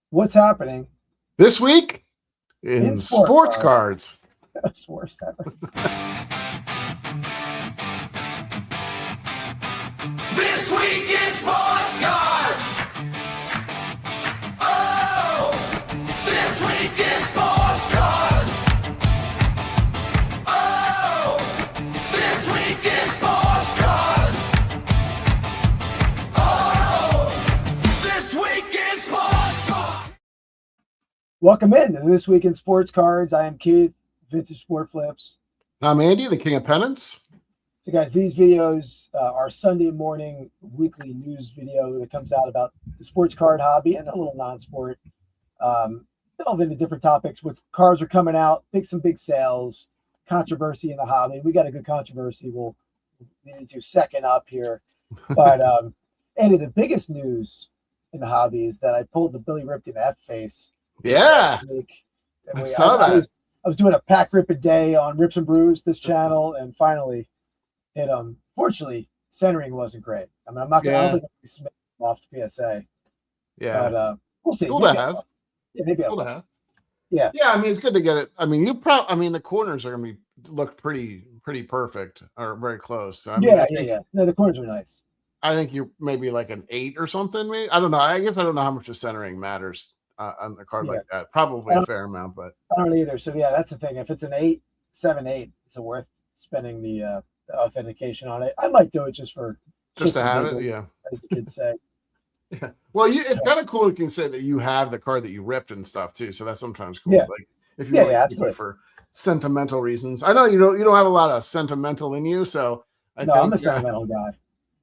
What's happening This week in in sports sports cards? cards. That's worst ever. This week in sports cards. Oh, this week in sports cards. Oh, this week in sports cards. Oh, this week in sports cards. Welcome in to This Week in Sports Cards. I am Keith, Vintage Sport Flips. I'm Andy, the King of Penance. So, guys, these videos are Sunday morning weekly news video that comes out about the sports card hobby and a little non-sport. Delve into different topics. With cards are coming out, some big sales, controversy in the hobby. We got a good controversy. We'll get into second up here. But Andy, the biggest news in the hobby is that I pulled the Billy Ripken F face. Yeah, Week. I saw that. I was doing a pack rip a day on Rips Brews, this channel, and finally hit fortunately, centering wasn't great. I mean, I don't think I'm submitting off to PSA. Yeah, But we'll see. it's cool to have. Yeah, maybe It's cool to have. Yeah. Yeah, I mean, it's good to get it. I mean, the corners are gonna look pretty perfect or very close. So, I mean, yeah. No, the corners are nice. I think you're maybe like an 8 or something. Maybe I don't know. I guess I don't know how much the centering matters on a card like that. Probably a fair amount, but I don't either. So yeah, that's the thing. If it's an 8, 7, 8, it's worth spending the authentication on it. I might do it just to have it. Yeah, as the kids say. Yeah. Well, it's kind of cool. You can say that you have the card that you ripped and stuff too. So that's sometimes cool. Yeah. Like if you absolutely. For sentimental reasons. I know you don't have a lot of sentimental in you, so I'm a sentimental guy.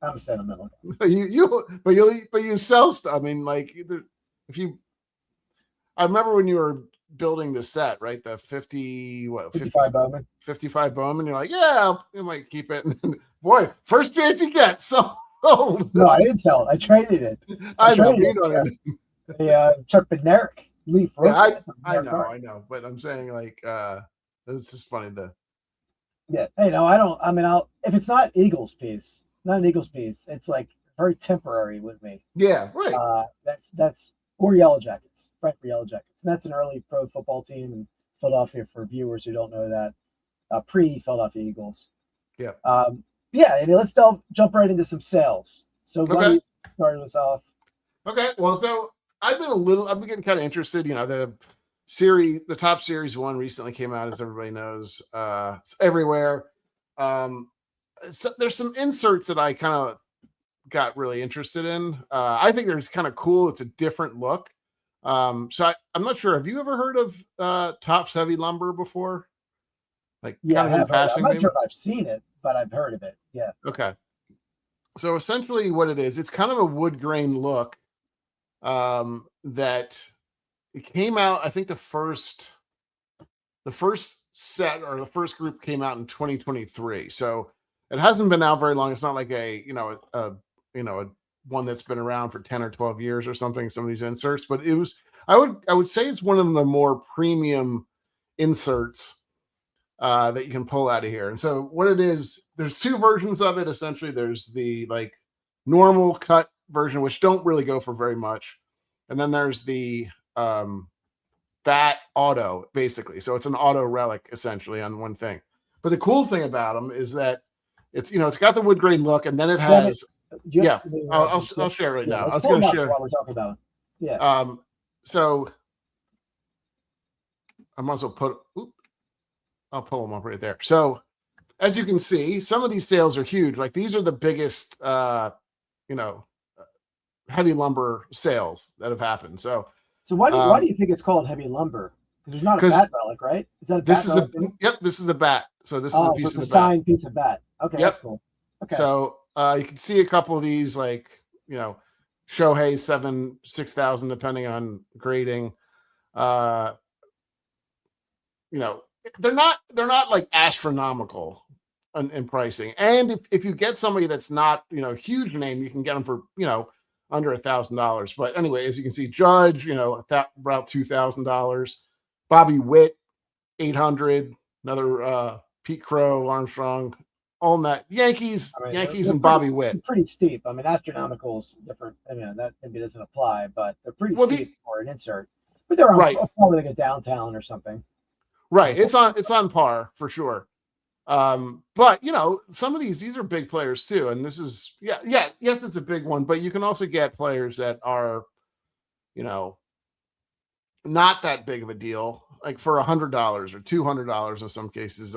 I'm a sentimental guy. you sell stuff. I mean, like I remember when you were building the set, right? The 55 Bowman. 55 Bowman. You're like, yeah, you might keep it. And then, boy, first chance you get. So no, I didn't sell it. I traded it. I know. You know what I mean. The Chuck Bednarik leaf. Yeah, I know. But I'm saying like this is funny. Yeah. Hey, no, I don't. I mean, if it's not not an Eagles piece. It's like very temporary with me. Yeah, right. That's or Yellow Jackets. Frankly, Yellow Jackets. And that's an early pro football team in Philadelphia for viewers who don't know that. Pre-Philadelphia Eagles. Yeah. Yeah, and let's jump right into some sales. So why don't you start us off? Okay. Well, so I've been getting kind of interested. You know, the top series 1 recently came out, as everybody knows. It's everywhere. So there's some inserts that I kind of got really interested in. I think it's kind of cool. It's a different look. So I'm not sure. Have you ever heard of Topps Heavy Lumber before? Like, yeah, kind of in passing. I'm not sure if I've seen it, but I've heard of it. Yeah. Okay. So essentially, what it is, it's kind of a wood grain look. That it came out. I think the first set or the first group came out in 2023. So it hasn't been out very long. It's not like a one that's been around for 10 or 12 years or something. Some of these inserts, but it was. I would say it's one of the more premium inserts that you can pull out of here. And so what it is, there's 2 versions of it. Essentially, there's the like normal cut version, which don't really go for very much. And then there's the bat auto, basically. So it's an auto relic essentially on one thing. But the cool thing about them is that it's got the wood grain look, and then it has I'll share right now. I was going to share while we're talking about it. Yeah. So I might as well I'll pull them up right there. So as you can see, some of these sales are huge. Like these are the biggest heavy lumber sales that have happened. So why do you think it's called heavy lumber? There's not a bat relic, right? Is that a bat relic? This is a bat. So this is a piece of the signed piece of bat. Okay, that's cool. Okay. So you can see a couple of these, like Shohei 6,000, depending on grading. They're not like astronomical in pricing. And if you get somebody that's not huge name, you can get them for under $1,000. But anyway, as you can see, Judge, about $2,000. Bobby Witt, $800. Another Pete Crow, Armstrong, all in that Yankees, I mean, Yankees, they're and pretty, Bobby Witt. pretty steep. I mean, astronomical is different. I mean, that maybe doesn't apply, but they're pretty Well, steep for an insert. But they're on right, probably like a downtown or something. right. It's on par for sure. But you know, some of these are big players too, and this is yes, it's a big one, but you can also get players that are, you know, not that big of a deal, like for $100 or $200 in some cases.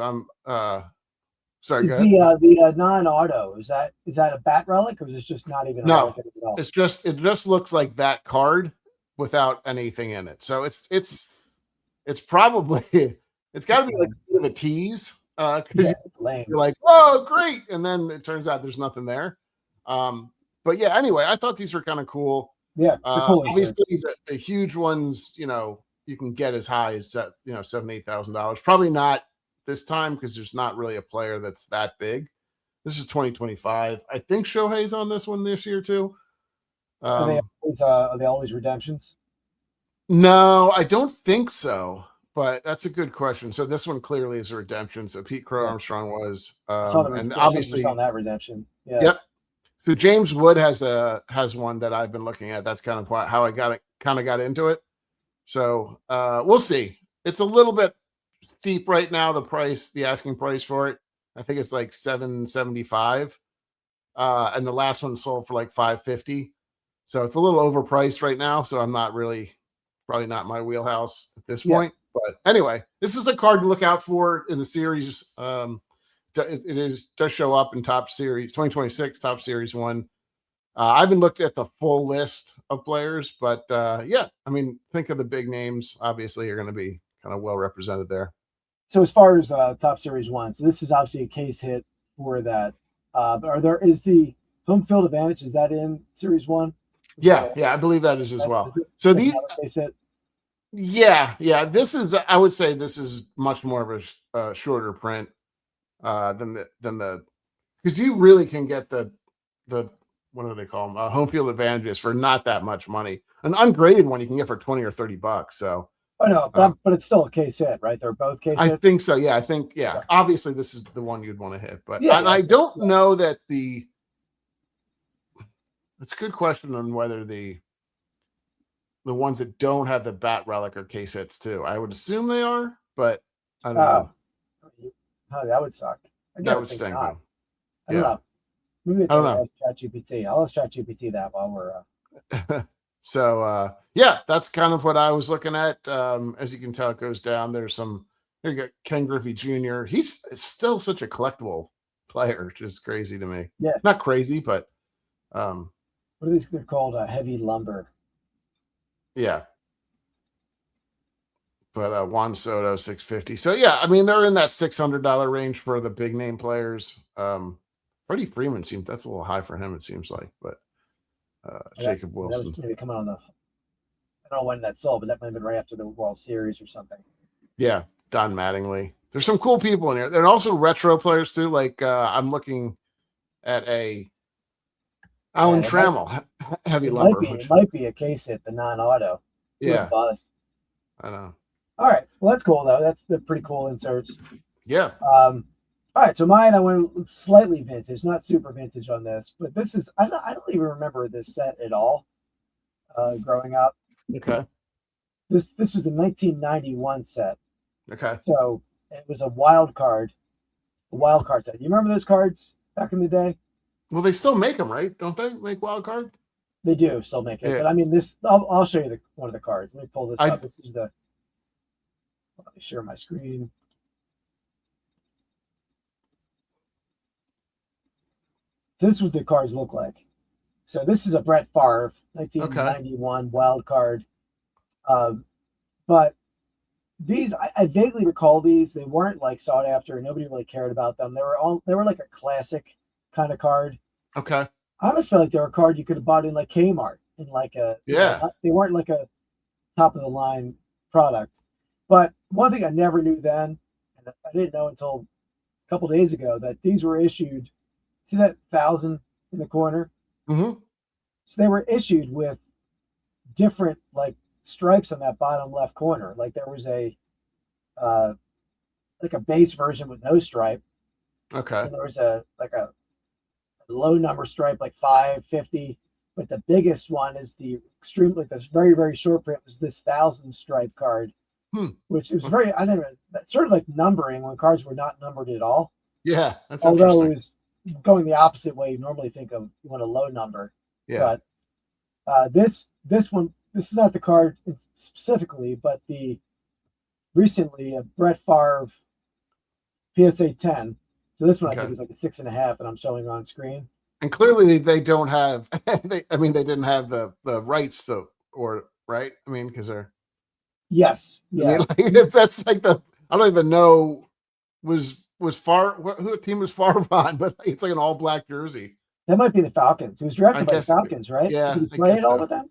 Sorry, Is go ahead. the non-auto is that a bat relic or is it just not even a No, relic at all? it just looks like that card without anything in it. So it's probably it's got to be like a bit of a tease because It's lame. you're like, oh, great, and then it turns out there's nothing there. But yeah, anyway, I thought these were kind of cool. Yeah, they're cool. Obviously, the huge ones, you know, you can get as high as $7,000-$8,000. Probably not this time because there's not really a player that's that big. This is 2025. I think Shohei's on this one this year too. Are they always redemptions? No, I don't think so. But that's a good question. So this one clearly is a redemption. So Pete Crow Armstrong was, and obviously on that redemption. Yeah. Yep. So James Wood has one that I've been looking at. That's kind of how I got into it. So we'll see. It's a little bit steep right now. The asking price for it, I think it's like $775, and the last one sold for like $550. So it's a little overpriced right now. So I'm not really, probably not my wheelhouse at this point. But anyway, this is a card to look out for in the series. It does show up in top series 2026 top series 1. I haven't looked at the full list of players, but yeah, I mean, think of the big names. Obviously, you're going to be kind of well represented there. So as far as top series 1, so this is obviously a case hit for that. But is the home field advantage, is that in series 1? Yeah, I believe that is as well. So the case hit? Yeah. This is, I would say, this is much more of a shorter print than the because you really can get the what do they call them, home field advantages for not that much money. An ungraded one you can get for $20 or $30. So no, but it's still a case hit, right? They're both case hits. I think so. Yeah, I think obviously this is the one you'd want to hit, but I don't know that it's a good question on whether the ones that don't have the bat relic are case hits too. I would assume they are, but I don't know. Oh, that would suck. That would stink. I don't know. Maybe I don't know. ChatGPT. I'll ask ChatGPT that while we're. So yeah, that's kind of what I was looking at. As you can tell, it goes down. There's some. Here you got Ken Griffey Jr. He's still such a collectible player, just crazy to me. Yeah, not crazy, but what are these? They're called heavy lumber. Yeah. But Juan Soto, $650. So yeah, I mean they're in that $600 range for the big name players. Freddie Freeman seems that's a little high for him, it seems like, but Jacob Wilson. That was maybe coming on the. I don't know when that sold, but that might have been right after the World Series or something. Yeah, Don Mattingly. There's some cool people in here. There are also retro players too. Like I'm looking at a Alan Trammell, heavy lumber. It might be a case hit, the non-auto. Yeah, I know. All right, well that's cool though. The pretty cool inserts. Yeah. All right, so mine I went slightly vintage, not super vintage on this, but this is I don't even remember this set at all. Growing up. Okay. This was the 1991 set. Okay. So it was a wild card set. You remember those cards back in the day? Well, they still make them, right? Don't they make wild card? They do still make it. Yeah. But I mean, this. I'll show you one of the cards. Let me pull this up. This is the. Let me share my screen. This is what the cards look like. So this is a Brett Favre 1991 wild card. But these, I vaguely recall these. They weren't like sought after. Nobody really cared about them. They were like a classic kind of card. Okay. I almost felt like they were a card you could have bought in like Kmart in like a they weren't like a top of the line product. But one thing I never knew then, and I didn't know until a couple days ago, that these were issued. See that 1,000 in the corner? Mm-hmm. So they were issued with different like stripes on that bottom left corner. Like there was a like a base version with no stripe. Okay. And there was a low number stripe, like 550. But the biggest one is the extreme, like this very, very short print was this 1,000 stripe card, Hmm. which was very, I never, that's sort of like numbering when cards were not numbered at all. Yeah, that's Although it interesting. was going the opposite way, you normally think of you want a low number. Yeah. But this one, this is not the card specifically, but the recently a Brett Favre PSA 10. So this one I Okay. think is like a 6.5, and I'm showing on screen. And clearly they don't have. They didn't have the rights to, or right. I mean, because they're. Yes, I mean, yeah, like, that's like the. I don't even know. Was Far who team was Favre on? But it's like an all black jersey. that might be the Falcons. He was I drafted by the guess. Falcons, right? Yeah, Did he I play guess it all so. the time?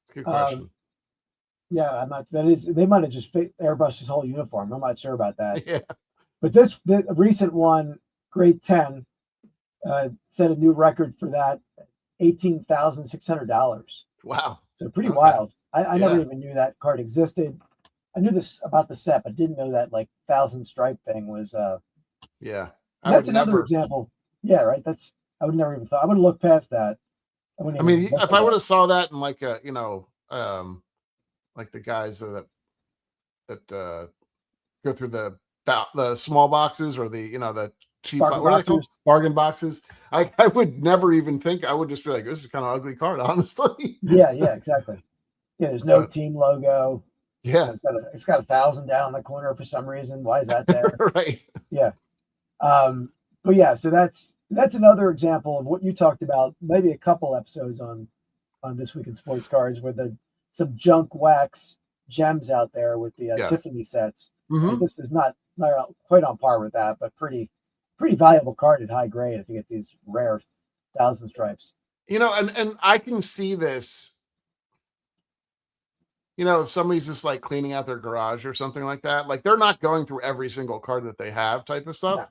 It's a good question. Yeah, I'm not. That is, they might have just airbrushed his whole uniform. I'm not sure about that. Yeah. But the recent one, grade 10, set a new record for that, $18,600. Wow. So pretty Okay. wild. I never Yeah. even knew that card existed. I knew this about the set, but didn't know that like 1,000 stripe thing was. Yeah. That's another example. Yeah, right. I would never even thought. I would look past that. I wouldn't I mean, even look if at I would that. have saw that in like a, like the guys that go through the small boxes, or the the cheap Bargain what are they called, boxers. bargain boxes. I would never even think. I would just be like, this is kind of ugly card, honestly. Yeah, exactly. Yeah, there's no But team logo. yeah, It's got 1,000 down in the corner for some reason. Why is that there? right. Yeah. But yeah, so that's another example of what you talked about, maybe a couple episodes on This Week in Sports Cards, where some junk wax gems out there with the Yeah. Tiffany sets. Mhm. Right? This is not quite on par with that, but pretty valuable card at high grade if you get these rare 1,000 stripes. And I can see this. If somebody's just like cleaning out their garage or something like that, like they're not going through every single card that they have, type of stuff. No.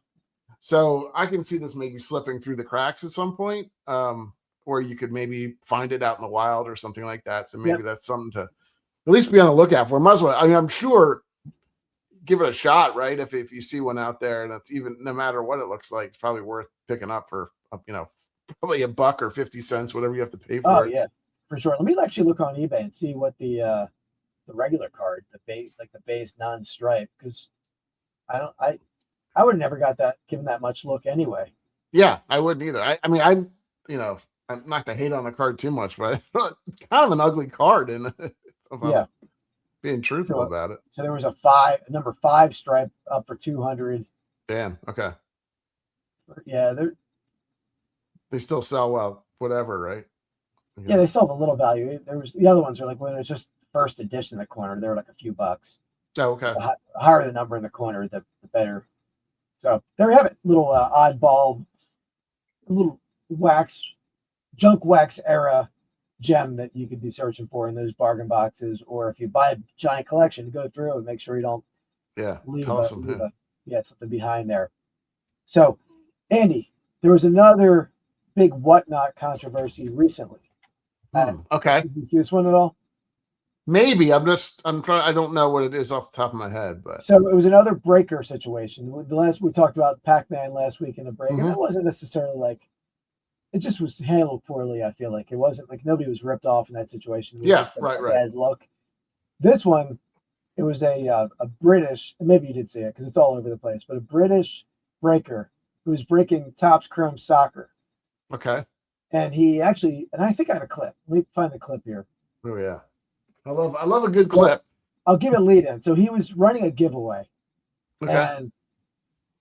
So I can see this maybe slipping through the cracks at some point, or you could maybe find it out in the wild or something like that. So maybe that's something to at least be on the lookout for. Might as well. I mean, I'm sure give it a shot, right? If you see one out there, and it's even, no matter what it looks like, it's probably worth picking up for probably $1 or 50 cents, whatever you have to pay for it. Yeah, for sure. Let me actually look on eBay and see what the regular card, the base non-stripe, because I would have never given that much look anyway. Yeah, I wouldn't either. I mean, I'm not to hate on the card too much, but it's kind of an ugly card, and Yeah. being truthful about it. So there was a number 5 stripe up for 200. Damn. Okay. Yeah, They still sell well, whatever, right? yeah, they still have a little value. There was the other ones are like when it's just first edition in the corner, they were like a few bucks. Oh, okay. The higher the number in the corner, the better. So there we have it. Little oddball, little junk wax era gem that you could be searching for in those bargain boxes, or if you buy a giant collection, go through and make sure you don't leave something behind there. So, Andy, there was another big whatnot controversy recently. Okay. Did you see this one at all? Maybe. I'm trying. I don't know what it is off the top of my head, but so it was another breaker situation. We talked about Pac-Man last week in a break, and it wasn't necessarily like, it just was handled poorly. I feel like it wasn't like nobody was ripped off in that situation. It was just a bad look. This one, it was a British, and maybe you did see it because it's all over the place, but a British breaker who was breaking Topps Chrome Soccer. Okay. And he actually, and I think I have a clip. Let me find the clip here. Oh yeah, I love a good clip. I'll give it a lead in. So he was running a giveaway. Okay. And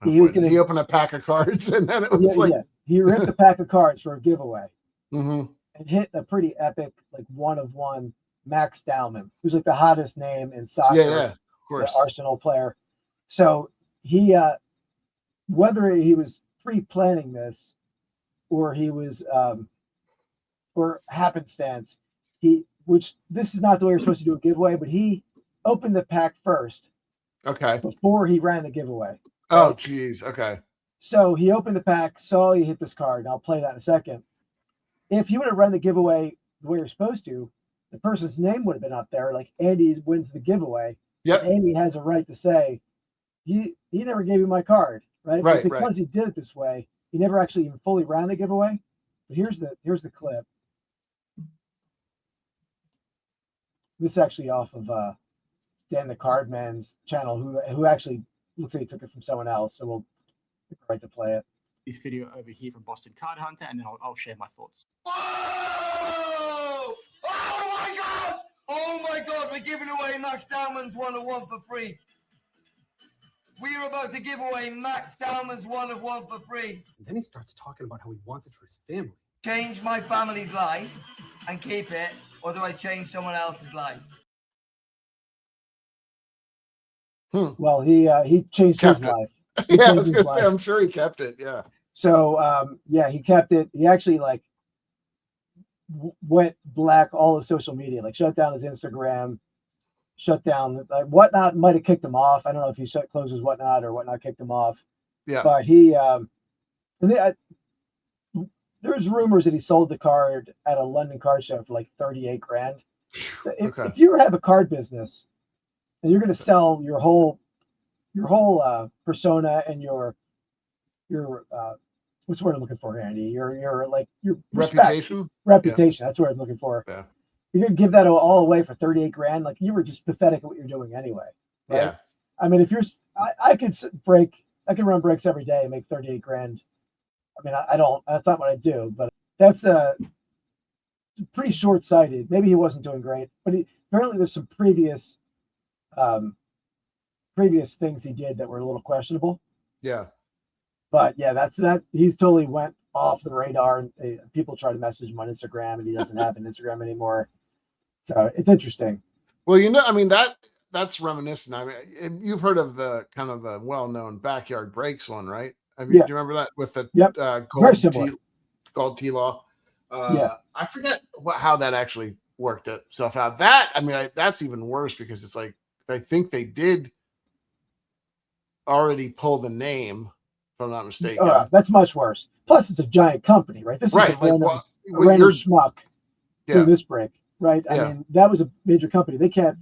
he opened a pack of cards, and then it was he ripped a pack of cards for a giveaway. Mm-hmm. And hit a pretty epic, like one-of-one Max Dowman, who's like the hottest name in soccer. Yeah, of course. Arsenal player. So he, whether he was pre-planning this or he was, or happenstance, which this is not the way you're supposed to do a giveaway, but he opened the pack first. Okay. Before he ran the giveaway. Right? Oh, geez. Okay. So he opened the pack, saw he hit this card, and I'll play that in a second. If he would have run the giveaway the way you're supposed to, the person's name would have been up there, like Andy wins the giveaway. Yep. Andy has a right to say, he never gave you my card, right? Right, But because he did it this way, he never actually even fully ran the giveaway. But here's the clip. This is actually off of Dan the Cardman's channel, who actually looks like he took it from someone else. So we'll right to play it. This video over here from Boston Card Hunter, and then I'll share my thoughts. Whoa! Oh my gosh! Oh my God, we're giving away Max Dowman's 1 of 1 for free. We are about to give away Max Dowman's 1 of 1 for free. And then he starts talking about how he wants it for his family. Change my family's life and keep it, or do I change someone else's life? Well, he changed Kept his it. life. Yeah, I was gonna say, I'm sure he kept it. Yeah. So he kept it. He actually went black all of social media, like shut down his Instagram, shut down Whatnot might have kicked him off. I don't know if he closed his Whatnot or Whatnot kicked him off. Yeah. But he there's rumors that he sold the card at a London card show for like 38 grand. If you have a card business and you're going to sell your whole persona and your what's the word I'm looking for, Andy? Your reputation. Reputation. Yeah. That's what I'm looking for. Yeah. You're gonna give that all away for 38 grand. Like, you were just pathetic at what you're doing anyway. Right? Yeah. I mean, if I could run breaks every day and make 38 grand. I mean, I don't. That's not what I do. But that's pretty short-sighted. Maybe he wasn't doing great, but apparently there's some previous things he did that were a little questionable. Yeah. But yeah, that he's totally went off the radar, and people try to message him on Instagram, and he doesn't have an Instagram anymore. So it's interesting. Well, I mean, that's reminiscent. I mean, you've heard of the kind of the well-known Backyard Breaks one, right? I mean, do you remember that with the gold T-Law? I forget how that actually worked itself out. That, I mean, that's even worse, because it's like, I think they did already pull the name, if I'm not mistaken. That's much worse. Plus, it's a giant company, right? This is a random schmuck doing this break, right? I mean, that was a major company. They can't,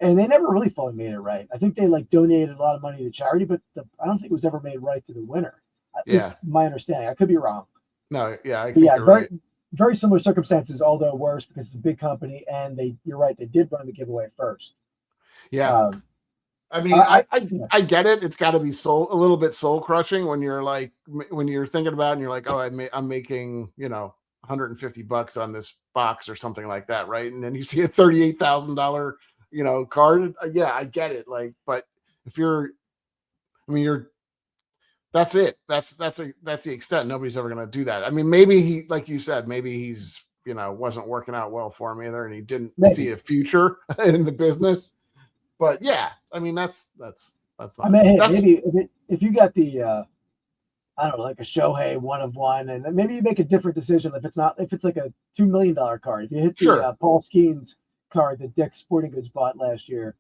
and they never really fully made it right. I think they donated a lot of money to charity, but I don't think it was ever made right to the winner. That's my understanding. I could be wrong. No, yeah, I think you're right. Very similar circumstances, although worse, because it's a big company, and you're right, they did run the giveaway first. Yeah. I mean, I get it. It's got to be a little bit soul crushing when you're thinking about it and you're like, oh, I'm making, $150 on this box or something like that. Right. And then you see a $38,000, card. Yeah, I get it. But if that's it. That's the extent. Nobody's ever going to do that. I mean, maybe he, like you said, maybe he's, wasn't working out well for him either, and he didn't see a future in the business. But yeah, I mean, that's not. I mean, maybe if you got the, I don't know, like a Shohei 1 of 1, and then maybe you make a different decision if it's like a $2 million card. If you hit the Paul Skeens card that Dick's Sporting Goods bought last year,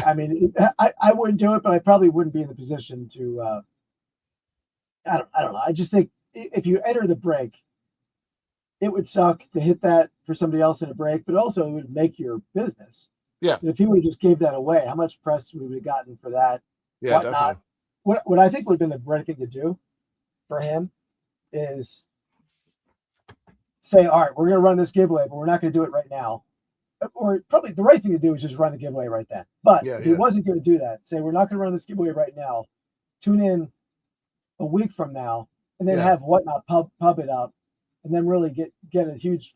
I mean, I wouldn't do it, but I probably wouldn't be in the position to. I don't know. I just think if you enter the break, it would suck to hit that for somebody else in a break, but also it would make your business. Yeah. If he would have just gave that away, how much press would we have gotten for that? Yeah, definitely. What I think would have been the right thing to do for him is say, all right, we're going to run this giveaway, but we're not going to do it right now. Or probably the right thing to do is just run the giveaway right then. But if he wasn't going to do that, say, we're not going to run this giveaway right now. Tune in a week from now, and then have Whatnot pub it up, and then really get a huge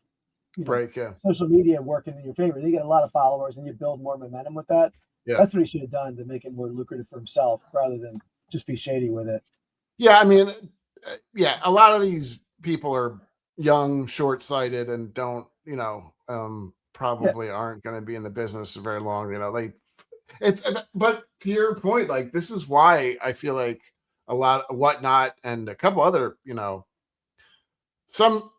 break, social media working in your favor. You get a lot of followers, and you build more momentum with that. Yeah. That's what he should have done to make it more lucrative for himself, rather than just be shady with it. Yeah, I mean, a lot of these people are young, short-sighted, and don't, probably aren't going to be in the business very long. But to your point, this is why I feel like a lot of Whatnot and a couple other, some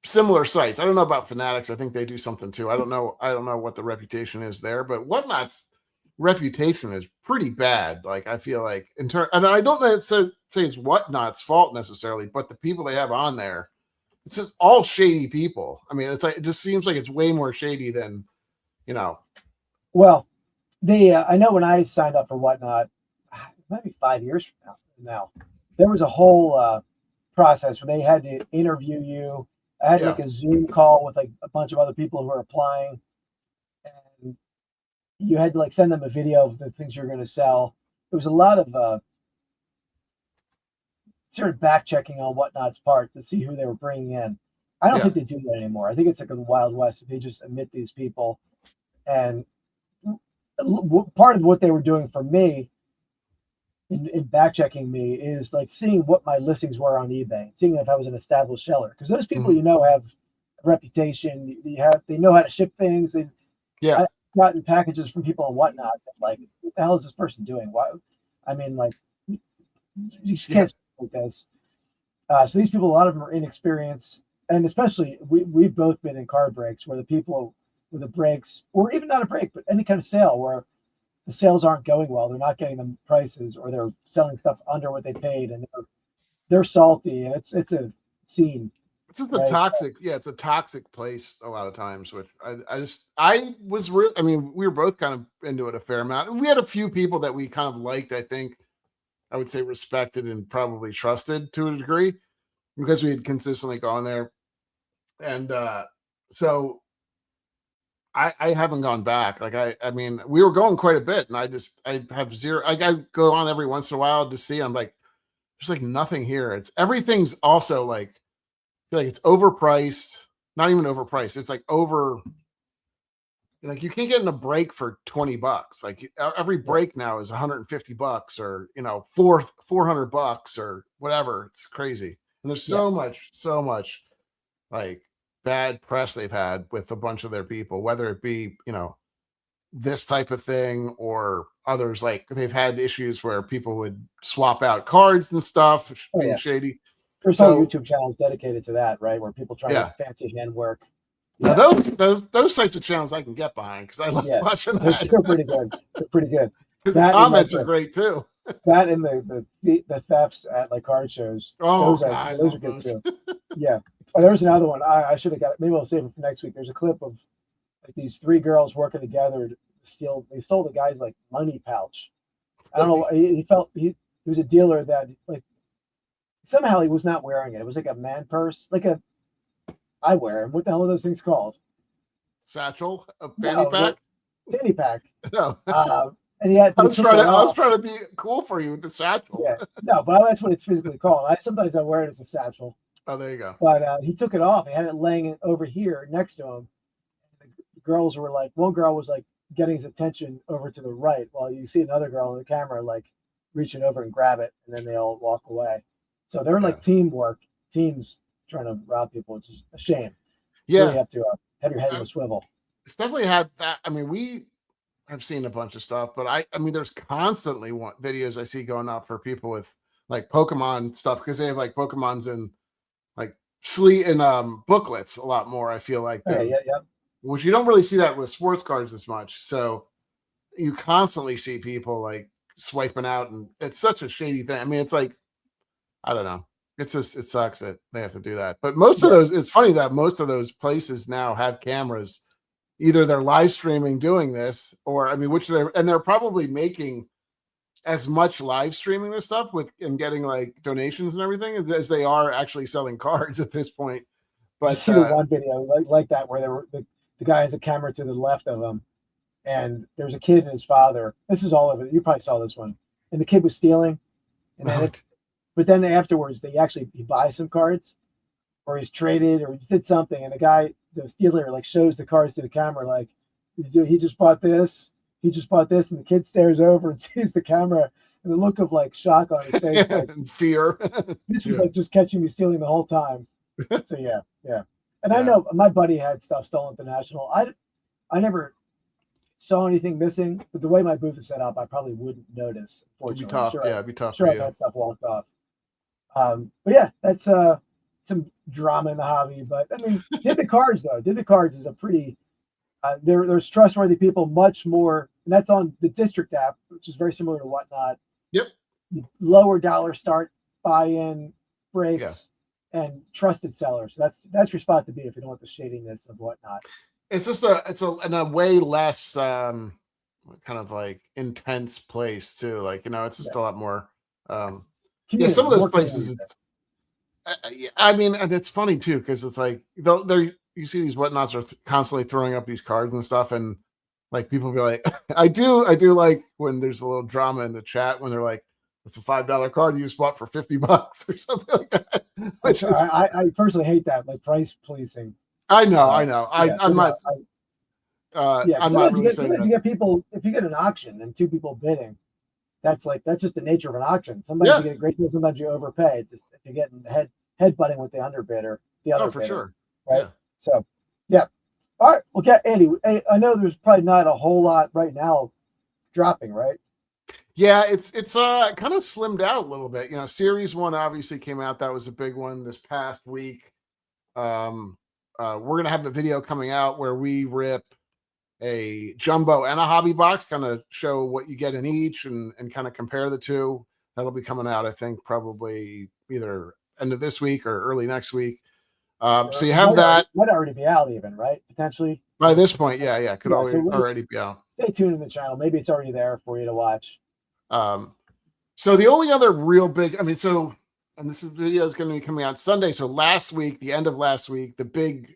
similar sites. I don't know about Fanatics. I think they do something too. I don't know what the reputation is there, but Whatnot's reputation is pretty bad. I feel like and I don't say it's Whatnot's fault necessarily, but the people they have on there, it's just all shady people. I mean, it's it just seems like it's way more shady than, Well, I know when I signed up for Whatnot, maybe 5 years from now. There was a whole process where they had to interview you. I had like a Zoom call with like a bunch of other people who were applying, and you had to like send them a video of the things you're going to sell. There was a lot of sort of back checking on Whatnot's part to see who they were bringing in. I don't think they do that anymore. I think it's like a Wild West. They just admit these people, and part of what they were doing for me in back checking me is like seeing what my listings were on eBay, seeing if I was an established seller. Because those people, have a reputation. They know how to ship things. I've gotten packages from people and Whatnot. Like, what the hell is this person doing? Why? I mean, like, you just can't like this. So these people, a lot of them are inexperienced, and especially we've both been in car breaks where the people with the breaks, or even not a break, but any kind of sale where the sales aren't going well, they're not getting the prices, or they're selling stuff under what they paid, and they're salty, and it's a scene. It's just a toxic, it's a toxic place a lot of times, which I mean, we were both kind of into it a fair amount. And we had a few people that we kind of liked, I think, I would say respected and probably trusted to a degree because we had consistently gone there. And so I haven't gone back. Like I mean, we were going quite a bit, and I have zero. I go on every once in a while to see. I'm like, there's like nothing here. Everything's also like, I feel like it's overpriced. Not even overpriced. It's like like you can't get in a break for $20. Like every break now is $150 or $400 or whatever. It's crazy. And there's so much like bad press they've had with a bunch of their people, whether it be, this type of thing or others. Like they've had issues where people would swap out cards and stuff, being shady. There's whole YouTube channels dedicated to that, right? Where people try to fancy handwork. Now those types of channels I can get behind because I love watching that. They're pretty good. They're pretty good. Because the comments are great too. That and the thefts at like card shows. Oh, those are good too. Yeah. Oh, there's another one. I should have got it. Maybe I'll save it for next week. There's a clip of like these three girls working together to steal. They stole the guy's like money pouch. I don't know. He was a dealer that like somehow he was not wearing it. It was like a man purse, like a eyewear. What the hell are those things called? Satchel, a fanny pack. Fanny pack. No. And I was trying to be cool for you with the satchel. Yeah. No, but that's what it's physically called. Sometimes I wear it as a satchel. Oh, there you go. But he took it off. He had it laying over here next to him. The girls were like, one girl was like getting his attention over to the right, while you see another girl on the camera like reaching over and grab it, and then they all walk away. So they're like teams trying to rob people, which is a shame. Yeah, you have to have your head in a swivel. It's definitely had that. I mean, I've seen a bunch of stuff, but I mean, there's constantly videos I see going up for people with like Pokemon stuff because they have like Pokemons in like booklets a lot more. I feel like, which you don't really see that with sports cards as much. So you constantly see people like swiping out, and it's such a shady thing. I mean, it's like, I don't know. It's just, it sucks that they have to do that. But most of those, it's funny that most of those places now have cameras. Either they're live streaming doing this, or I mean, they're probably making as much live streaming this stuff and getting like donations and everything as they are actually selling cards at this point. But I see the one video like that where the guy has a camera to the left of him, and there's a kid and his father. This is all over. You probably saw this one, and the kid was stealing, and then but then afterwards he buys some cards, or he's traded, or he did something, and the dealer like shows the cards to the camera like, he just bought this, and the kid stares over and sees the camera, and the look of like shock on his face, like and fear. This was like just catching me stealing the whole time. So yeah. And I know my buddy had stuff stolen at the National. I never saw anything missing, but the way my booth is set up, I probably wouldn't notice. It'd be tough. It'd be tough. Sure, I've had stuff walked off. But yeah, that's some drama in the hobby. But I mean, Did the Cards is a pretty. There's trustworthy people, much more, and that's on the District app, which is very similar to Whatnot. Yep. Lower dollar start buy-in breaks and trusted sellers. That's your spot to be if you don't want the shadiness of Whatnot. It's just in a way less. kind of like intense place too. Like, it's just a lot more. Yeah, Community, some of those more places. community. I mean, and it's funny too because it's like they're you see these whatnots are constantly throwing up these cards and stuff, and like people be like, I do like when there's a little drama in the chat when they're like, it's a $5 card you just bought for $50 or something like that. Which is, I personally hate that, like price policing. I know. Yeah, I'm not. yeah, I'm not really saying if that. you get people, if you get an auction and two people bidding, that's just the nature of an auction. Sometimes you get a great deal, sometimes you overpay. It's just, if you're getting headbutting with the underbidder, the other Oh, for bidder, sure. right? Yeah. So, yeah. All right, okay, Andy. I know there's probably not a whole lot right now dropping, right? Yeah, it's kind of slimmed out a little bit. Series 1 obviously came out. That was a big one this past week. We're gonna have a video coming out where we rip a jumbo and a hobby box, kind of show what you get in each and kind of compare the two. That'll be coming out, I think, probably either end of this week or early next week. So you have that. Might already be out even, right? Potentially. By this point, yeah. Could so already be out. Stay tuned in the channel. Maybe it's already there for you to watch. So the only other real big, and this video is going to be coming out Sunday. So last week, the end of last week, the big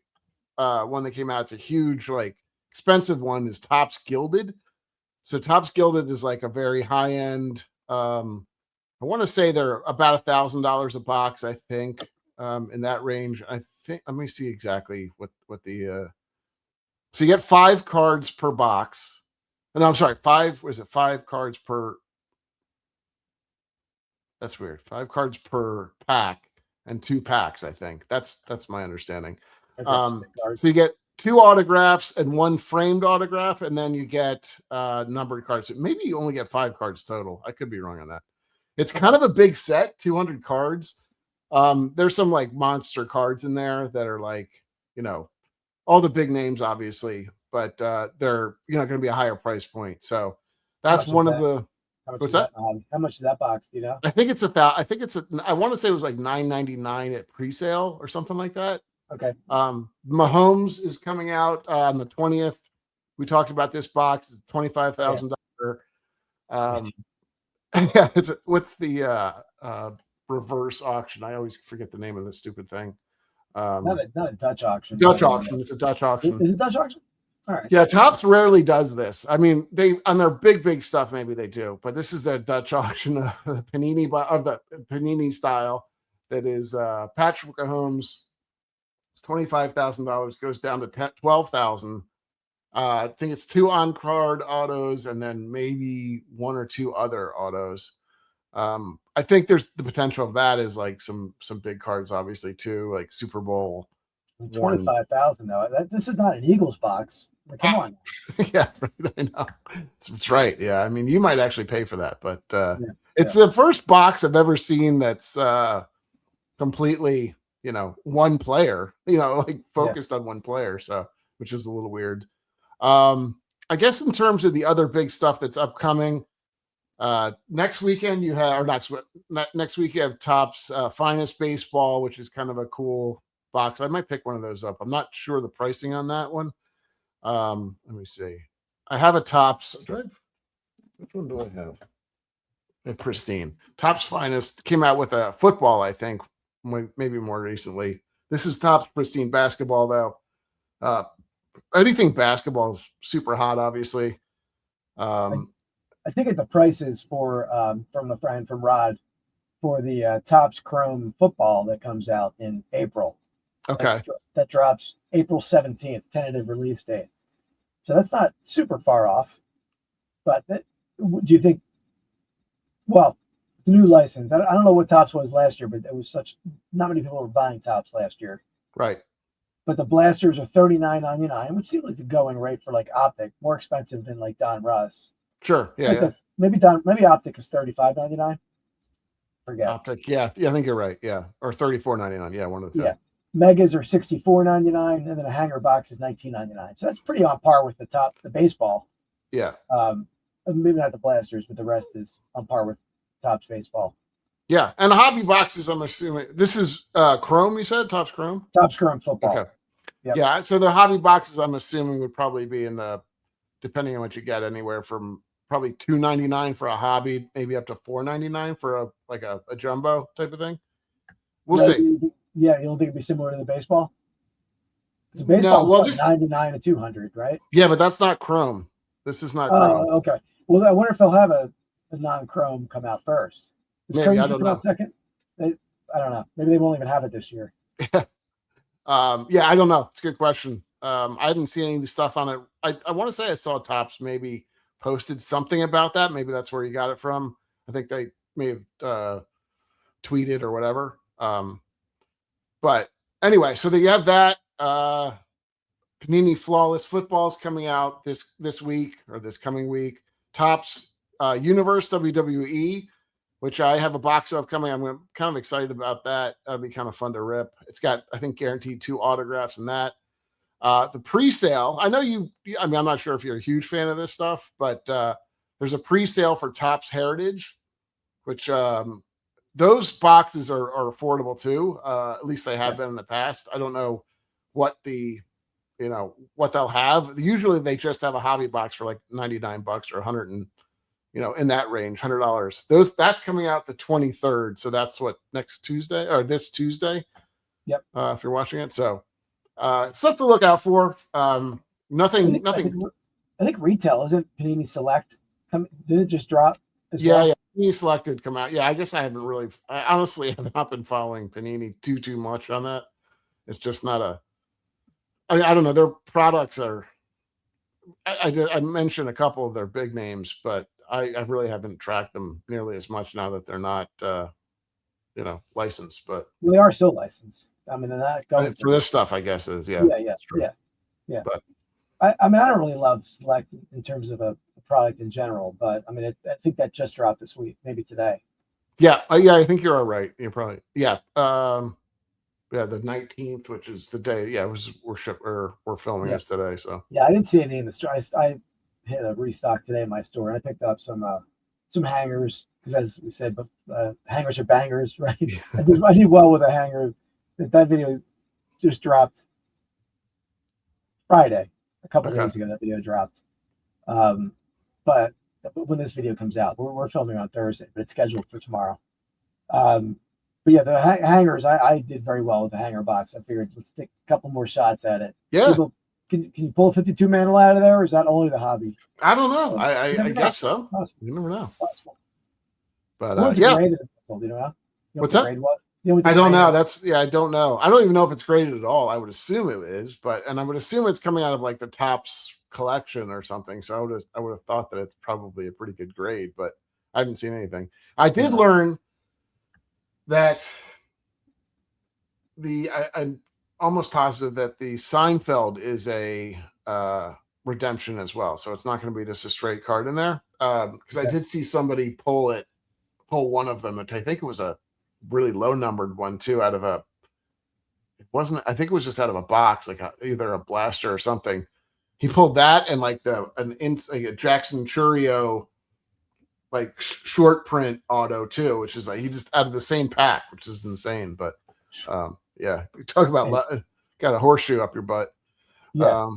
one that came out, it's a huge, like expensive one, is Topps Gilded. So Topps Gilded is like a very high end. I want to say they're about $1,000 a box, I think, in that range. I think, let me see exactly what the, so you get 5 cards per box. No, I'm sorry, 5 cards per, that's weird. 5 cards per pack and 2 packs, I think. That's my understanding. So you get 2 autographs and 1 framed autograph, and then you get numbered cards. Maybe you only get 5 cards total. I could be wrong on that. It's kind of a big set, 200 cards. There's some like monster cards in there that are like, all the big names, obviously, but they're going to be a higher price point. So that's one of the. What's that? How much is that box? Do you know? I think it's I want to say it was like $9.99 at pre-sale or something like that. Okay. Mahomes is coming out on the 20th. We talked about this box. It's $25,000. Yeah, it's with the reverse auction. I always forget the name of this stupid thing. Not a Dutch auction. Dutch auction. It's a Dutch auction. Is it Dutch auction? All right. Yeah, Topps rarely does this. I mean, they on their big stuff maybe they do, but this is their Dutch auction of the Panini style. That is Patrick Mahomes. It's $25,000, goes down to $12,000. I think it's 2 on-card autos and then maybe 1 or 2 other autos. I think there's the potential of that is like some big cards, obviously too, like Super Bowl. 25,000 though. This is not an Eagles box. Like, come on. Yeah, right, I know. That's right. Yeah, I mean, you might actually pay for that, but it's the first box I've ever seen that's completely, one player, like focused on one player. So, which is a little weird. I guess in terms of the other big stuff that's upcoming, next weekend you have, or next week you have Topps Finest Baseball, which is kind of a cool box. I might pick one of those up. I'm not sure the pricing on that one. Let me see. I have a Topps. Which one do I have? A Pristine. Topps Finest came out with a football, I think, maybe more recently. This is Topps Pristine basketball, though. Anything basketball is super hot, obviously. I think the prices for from a friend from Rod for the Topps Chrome football that comes out in April. Okay. That drops April 17th, tentative release date. So that's not super far off. But do you think, well, the new license, I don't know what Topps was last year, but it was not many people were buying Topps last year. Right. But the blasters are $39.99, which seems like the going rate for like Optic, more expensive than like Don Russ. Sure. Yeah. Maybe Optic is $35.99. Forget. Optic, yeah, I think you're right. Yeah, or $34.99. Yeah, one of the two. Yeah, Megas are $64.99, and then a hanger box is $19.99. So that's pretty on par with the baseball. Yeah. Maybe not the blasters, but the rest is on par with Topps baseball. Yeah, and hobby boxes. I'm assuming this is Chrome. You said Topps Chrome. Topps Chrome football. Okay. Yep. Yeah. So the hobby boxes, I'm assuming, would probably be in the depending on what you get, anywhere from probably $2.99 for a hobby, maybe up to $4.99 for a jumbo type of thing. We'll see. Yeah, you don't think it'd be similar to the baseball? The No, baseball well, is 99 to 200, right? Yeah, but that's not Chrome. This is not Chrome. Okay. Well, I wonder if they'll have a non-Chrome come out first. Does Maybe, Chrome I don't come out know. second? I don't know. Maybe they won't even have it this year. Yeah, I don't know. It's a good question. I didn't see any of the stuff on it. I want to say I saw Topps maybe posted something about that. Maybe that's where you got it from. I think they may have tweeted or whatever. But anyway, so you have that. Panini Flawless Football is coming out this week or this coming week. Topps Universe WWE, which I have a box of coming. I'm kind of excited about that. That'll be kind of fun to rip. It's got, I think, guaranteed 2 autographs in that. The pre-sale, I know I'm not sure if you're a huge fan of this stuff, but there's a pre-sale for Topps Heritage, which those boxes are affordable too. At least they have been in the past. I don't know what what they'll have. Usually they just have a hobby box for like $99 or 100 and in that range, $100. That's coming out the 23rd. So that's what, next Tuesday or this Tuesday. Yep. If you're watching it. So stuff to look out for. Nothing. I think retail isn't Panini Select. Did it just drop? Yeah. Panini Select did come out. Yeah, I guess I honestly have not been following Panini too much on that. It's just not I don't know. Their products are. I mentioned a couple of their big names, but I really haven't tracked them nearly as much now that they're not, licensed. But they are still licensed. I mean, that going for this stuff, I guess is yeah. But I mean, I don't really love Select in terms of a product in general, but I mean, I think that just dropped this week, maybe today. Yeah, I think you're all right. You're probably the 19th, which is the day. Yeah, we're filming this today. So yeah, I didn't see any in the store. I hit a restock today in my store, and I picked up some hangers because, as we said, but hangers are bangers, right? I did well with a hanger. That video just dropped Friday, a couple days ago. That video dropped, but when this video comes out, we're filming on Thursday, but it's scheduled for tomorrow. But yeah, the hangers, I did very well with the hanger box. I figured let's take a couple more shots at it. Yeah. People, can you pull a 52 mantle out of there, or is that only the hobby? I don't know. I guess so. You never know. Possible. But yeah. Do you know? What's that? I don't know. I don't know. I don't even know if it's graded at all. I would assume it is, and I would assume it's coming out of like the Topps collection or something. So I would have thought that it's probably a pretty good grade, but I haven't seen anything. I did learn that I'm almost positive that the Seinfeld is a redemption as well. So it's not going to be just a straight card in there. Because I did see somebody pull one of them. I think it was a really low numbered one too, I think it was just out of a box, like either a blaster or something. He pulled that and like a Jackson Churio like short print auto too, which is like he just out of the same pack, which is insane. But yeah, we talk about got a horseshoe up your butt. Yeah.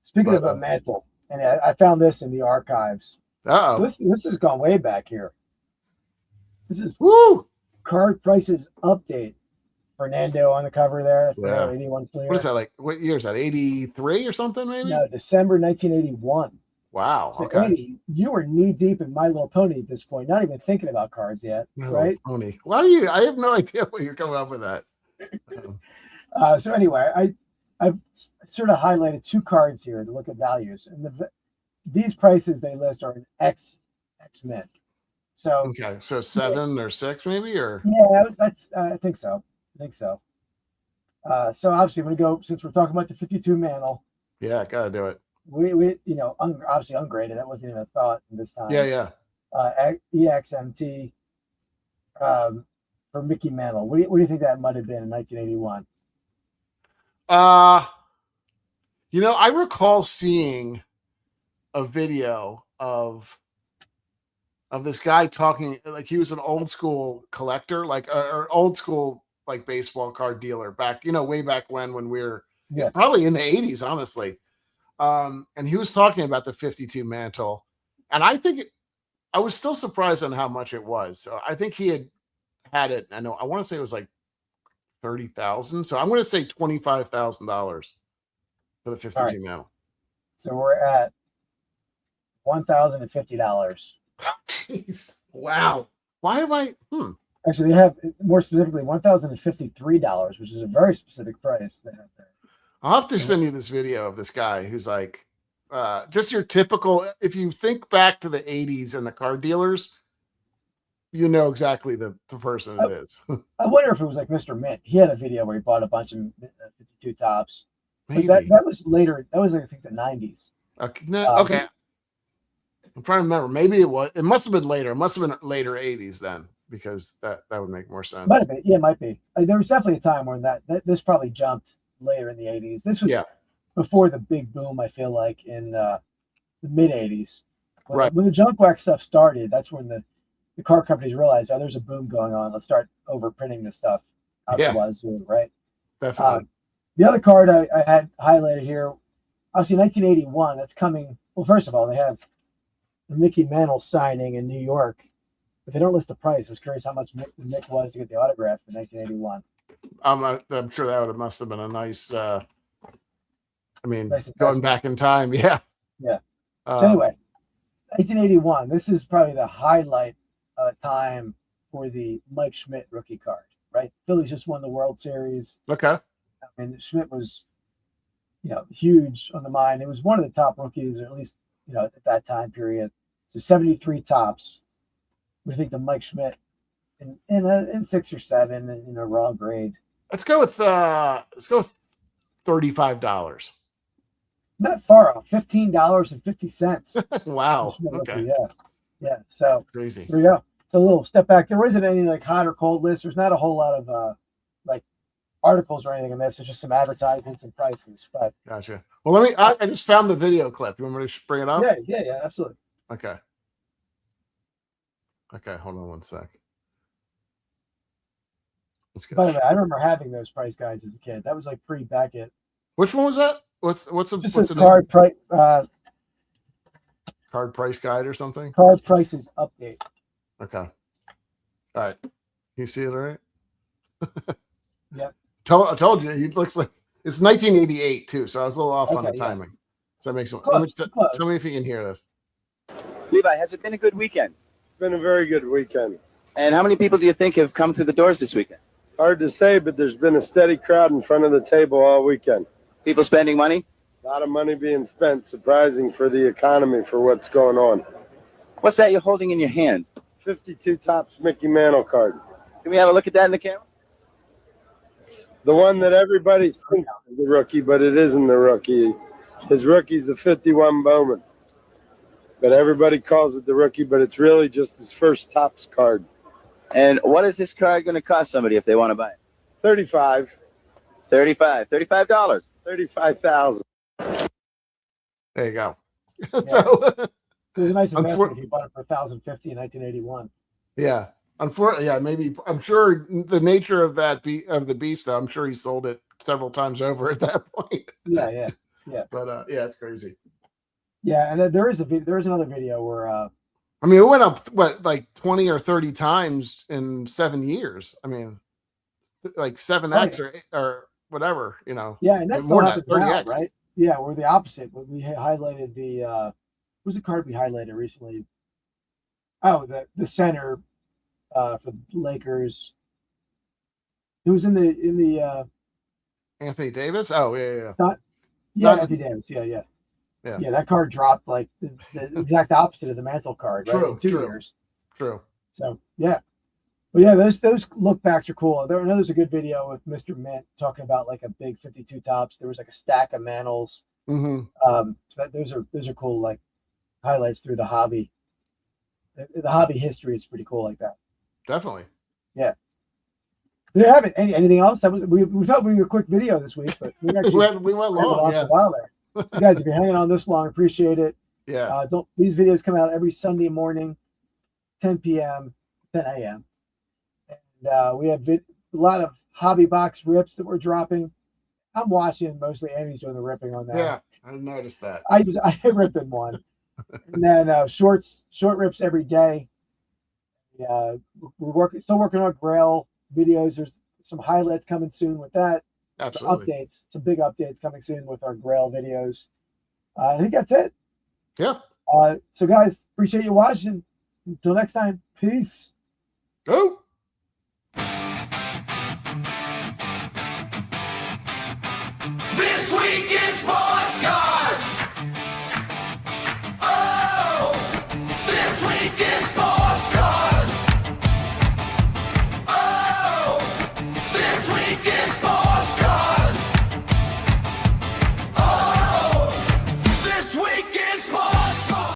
Speaking of a mantle, and I found this in the archives. This has gone way back here. This is card prices update. Fernando on the cover there. Yeah. 81 clear. What is that like? What year is that? 83 or something? Maybe. No, December 1981. Wow. So, okay. Andy, you were knee deep in My Little Pony at this point, not even thinking about cards yet, right? Pony. Why do you? I have no idea why you're coming up with that. So anyway, I've sort of highlighted 2 cards here to look at values, and these prices they list are an X mint. So okay, so 7 or 6 maybe, or yeah, that's I think so. So obviously, we go since we're talking about the 52 mantle. Yeah, gotta do it. We obviously ungraded. That wasn't even a thought this time. Yeah. EXMT for Mickey Mantle. What do you think that might have been in 1981? I recall seeing a video of this guy talking like he was an old school collector, like or old school like baseball card dealer back, way back when we were probably in the 80s, honestly. And he was talking about the 52 mantle, and I was still surprised on how much it was. So I think he had it. I want to say it was like 30,000. So I'm going to say $25,000 for the 52 right. mantle. So we're at $1,050. Jeez, wow. Why am I? Actually, they have more specifically $1,053, which is a very specific price they have there. I'll have to send you this video of this guy who's like, just your typical. If you think back to the 80s and the car dealers, you know exactly the person it is. I wonder if it was like Mr. Mint. He had a video where he bought a bunch of 52 tops. Maybe. That was later. That was, I think, the 90s. Okay. Okay. I'm trying to remember. Maybe it must have been later. It must have been later 80s then, because that would make more sense. Might have been. Yeah, it might be. There was definitely a time when this probably jumped later in the 80s. This was before the big boom, I feel like, in the mid 80s. When the junk wax stuff started, that's when the car companies realized, oh, there's a boom going on. Let's start overprinting this stuff out the wazoo, right? Definitely. The other card I had highlighted here, obviously 1981, that's coming. Well, first of all, they have the Mickey Mantle signing in New York, but they don't list the price. I was curious how much Mick was to get the autograph in 1981. I'm sure that must have been a nice, Nice going back in time. Yeah. Yeah. So anyway, 1981, this is probably the highlight time for the Mike Schmidt rookie card, right? Phillies just won the World Series. Okay. I mean, Schmidt was, huge on the mind. It was one of the top rookies, or at least, at that time period. So 73 tops. We think the Mike Schmidt in 6 or 7 in a raw grade. Let's go with $35. Not far off, $15.50. Wow. Okay. Yeah. So crazy. There we go. It's a little step back. There isn't any like hot or cold list. There's not a whole lot of like articles or anything in this. It's just some advertisements and prices. But gotcha. Well, I just found the video clip. You want me to bring it up? Yeah, absolutely. Okay. Hold on one sec. Let's go. By the way, I remember having those price guides as a kid. That was like pre-Beckett. Which one was that? What's the card price? Card price guide or something? Card prices update. Okay. All right. You see it all right? Yep. I told you, it looks like it's 1988 too, so I was a little off on the timing. Yeah. So that makes sense. Close. Tell me if you can hear this. Levi, has it been a good weekend? It's been a very good weekend. And how many people do you think have come through the doors this weekend? It's hard to say, but there's been a steady crowd in front of the table all weekend. People spending money? A lot of money being spent, surprising for the economy for what's going on. What's that you're holding in your hand? 52 tops Mickey Mantle card. Can we have a look at that in the camera? It's the one that everybody thinks is the rookie, but it isn't the rookie. His rookie's a 51 Bowman. But everybody calls it the rookie, but it's really just his first tops card. And what is this card going to cost somebody if they want to buy it? $35. $35. $35,000. There you go. Yeah. So it was a nice investment if you bought it for $1,050 in 1981. yeah. Unfortunately, maybe I'm sure the nature of the beast, though, I'm sure he sold it several times over at that point. Yeah. But it's crazy. Yeah, and there is another video where it went up like 20 or 30 times in 7 years. I mean, like 7x or whatever, Yeah, and that's more still than happens 30x, now, right? Yeah, we're the opposite. When we highlighted what was the card we highlighted recently? Oh, the center for the Lakers. It was in the Anthony Davis. Oh yeah. Anthony Davis. Yeah. That card dropped like the exact opposite of the Mantle card, right? In 2 years. True. So yeah. Well, yeah, those look backs are cool. There's a good video with Mr. Mint talking about like a big 52 tops. There was like a stack of Mantles. Mm-hmm. So those are cool, like highlights through the hobby. The hobby history is pretty cool like that. Definitely. Yeah. Do you have anything else? That was we thought we were a quick video this week, but we actually we went long. For a while there. You guys, if you're hanging on this long, appreciate it. Yeah. These videos come out every Sunday morning, 10 p.m., 10 a.m. And we have a lot of hobby box rips that we're dropping. I'm watching mostly. Amy's doing the ripping on that. Yeah. I noticed that. I ripped in one. And then short rips every day. Yeah, still working on Grail videos. There's some highlights coming soon with that. Absolutely. Updates, some big updates coming soon with our Grail videos. I think that's it. Yeah. So guys, appreciate you watching. Until next time, peace. Go. This week is